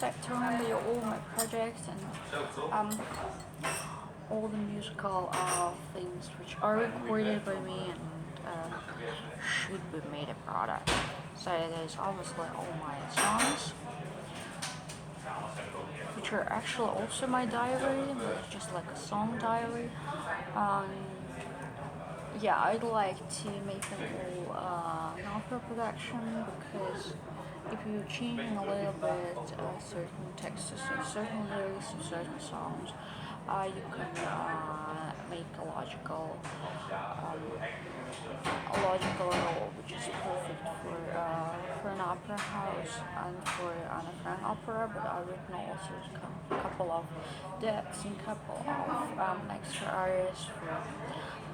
start to remember all my projects and all the musical things which are recorded by me and should be made a product. So there's obviously all my songs, which are actually also my diary, but it's just like a song diary. Um, yeah, I'd like to make them all non production because if you're changing a little bit certain texts or certain lyrics of certain songs, you can make a logical role, which is perfect for an opera house and for an Frank opera. But I've written also a couple of duets and couple of extra arias for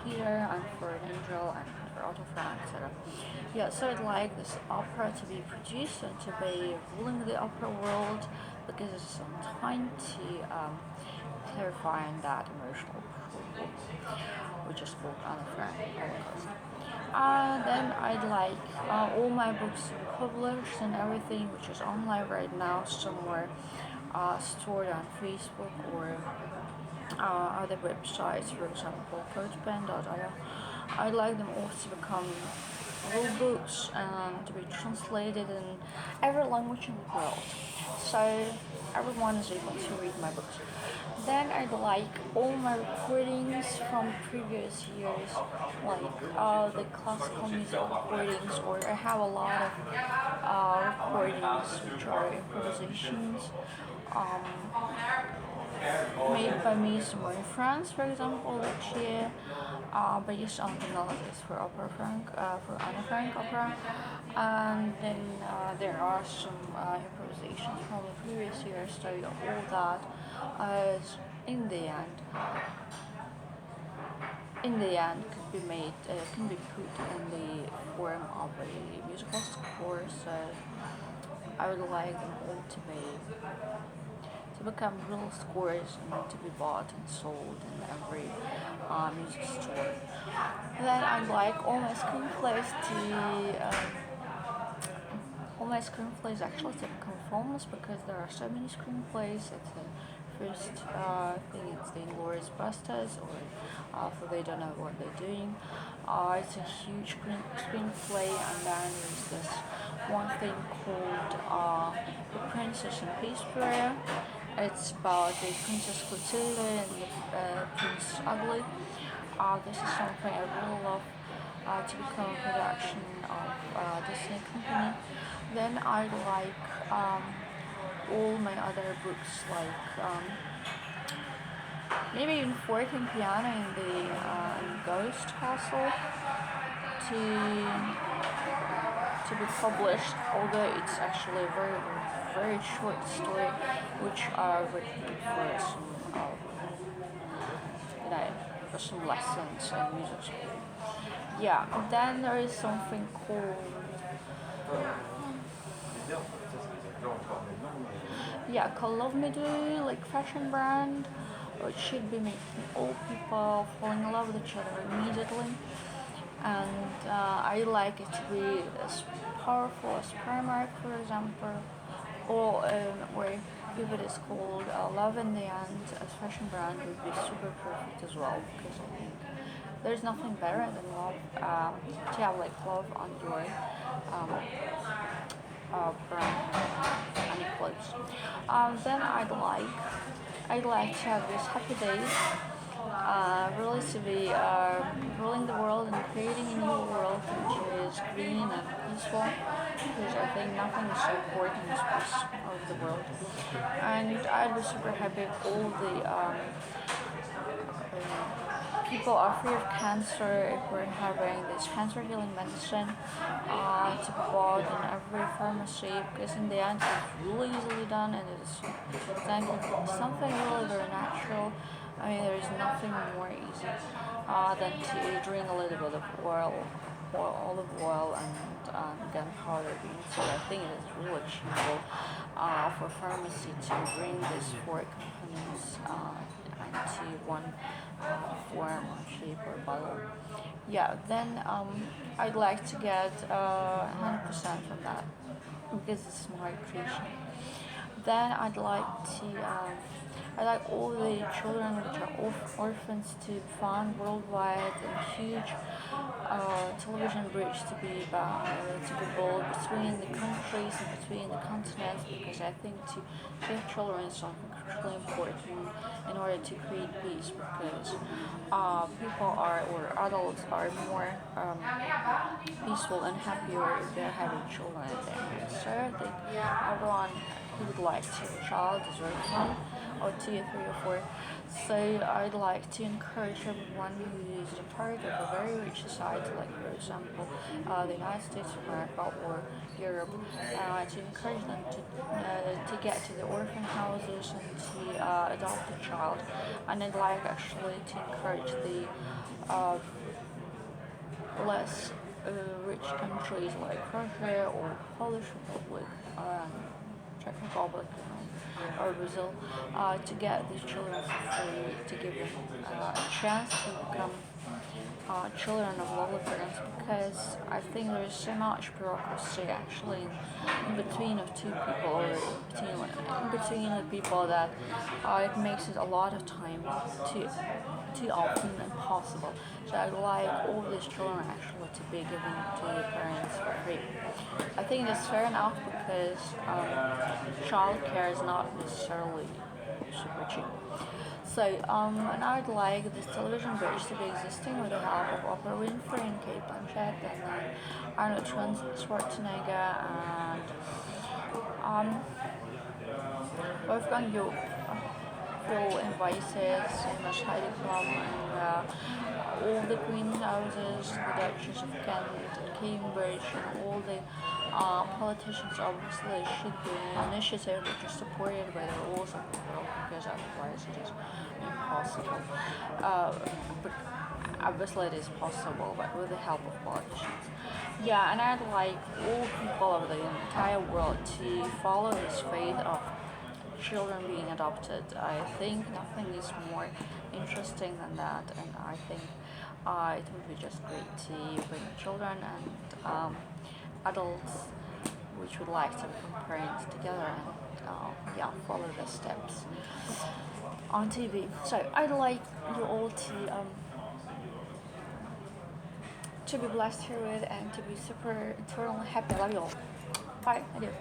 Peter and for an Angel and for Otto Frank, etc. Yeah, so I'd like this opera to be produced and to be ruling the opera world because it's some time to clarifying that emotional problem, which is called Anne Frank Holocaust. Then I'd like all my books to be published and everything, which is online right now somewhere, stored on Facebook or other websites, for example, coachpen.io. I'd like them all to become real books and to be translated in every language in the world, so everyone is able to read my books. Then I'd like all my recordings from previous years, like the classical music recordings, or I have a lot of recordings which are improvisations made by me somewhere in France, for example, last year, based on the melodies for opera Frank, for Anne Frank opera, and then there are some improvisations from the previous year. So all that is in the end could be made, can be put in the form of a musical score. So I would like them all to become real scores and to be bought and sold in every music store. Then I'd like all my screenplays actually to become films because there are so many screenplays. It's the first thing, it's the Inglourious Basterds, or for they don't know what they're doing. It's a huge screenplay, and then there's this one thing called The Princess and Peacebury. It's about the Princess Clotilde and the Prince Ugly. This is something I really love to become a production of Disney Company. Then I like all my other books, like maybe even Forte Piano in the Ghost Castle to be published, although it's actually a very, very short story, which I've written for some, for some lessons in music school. Yeah, then there is something called called Love Me Do, like fashion brand, which should be making all people fall in love with each other immediately. And I like it to be as powerful as Primark, for example, or where if it is called Love in the End as fashion brand would be super perfect as well, because I think there's nothing better than love, to have like love on your brand and your clothes. Then I'd like to have this happy days, really to be ruling the world and creating a new world which is green and peaceful, because I think nothing is so important as peace of the world. And I'd be super happy if all the people are free of cancer, if we're having this cancer healing medicine to be bought in every pharmacy, because in the end it's really easily done and it's something really very natural. I mean, there is nothing more easy than to drink a little bit of olive oil and gunpowder beans. So I think it is really achievable for pharmacy to bring these four components into one form or shape or bottle. Yeah, then I'd like to get 100% from that because it's my creation. Then I like all the children which are orphans to find worldwide and huge television bridge to be built between the countries and between the continents, because I think to give children something crucially important in order to create peace, because people are or adults are more peaceful and happier if they're having children in their homes. So I think everyone who would like to have a child deserves one, or two, three, or four. So I'd like to encourage everyone who is a part of a very rich society, like for example the United States of America or Europe, to encourage them to get to the orphan houses and to adopt a child. And I'd like actually to encourage the less rich countries like Russia or Polish Republic, Czech Republic, or Brazil, to get these children for free, to give them a chance to become children of lovely parents, because I think there is so much bureaucracy actually in between of two people, or in between the people, that it makes it a lot of time too often impossible. So I'd like all these children actually to be given to the parents for free. I think that's fair enough, because childcare is not necessarily super cheap. So, and I'd like this television bridge to be existing with the help of Oprah Winfrey and Kate Blanchett and Arnold Schwarzenegger and Wolfgang Job, Phil invited, same as Heidi Klum, and all the Queen houses, the Duchess of Kent, Cambridge, and all the politicians obviously should be an initiative which is supported by the rules of the world, because otherwise it is impossible. But obviously it is possible, but with the help of politicians. Yeah, and I'd like all people of the entire world to follow this faith of children being adopted. I think nothing is more interesting than that, and I think it would be just great to bring children and adults which would like to become parents together and follow their steps on TV. So I'd like you all to be blessed here with and to be super eternally happy. I love you all. Bye. Adieu.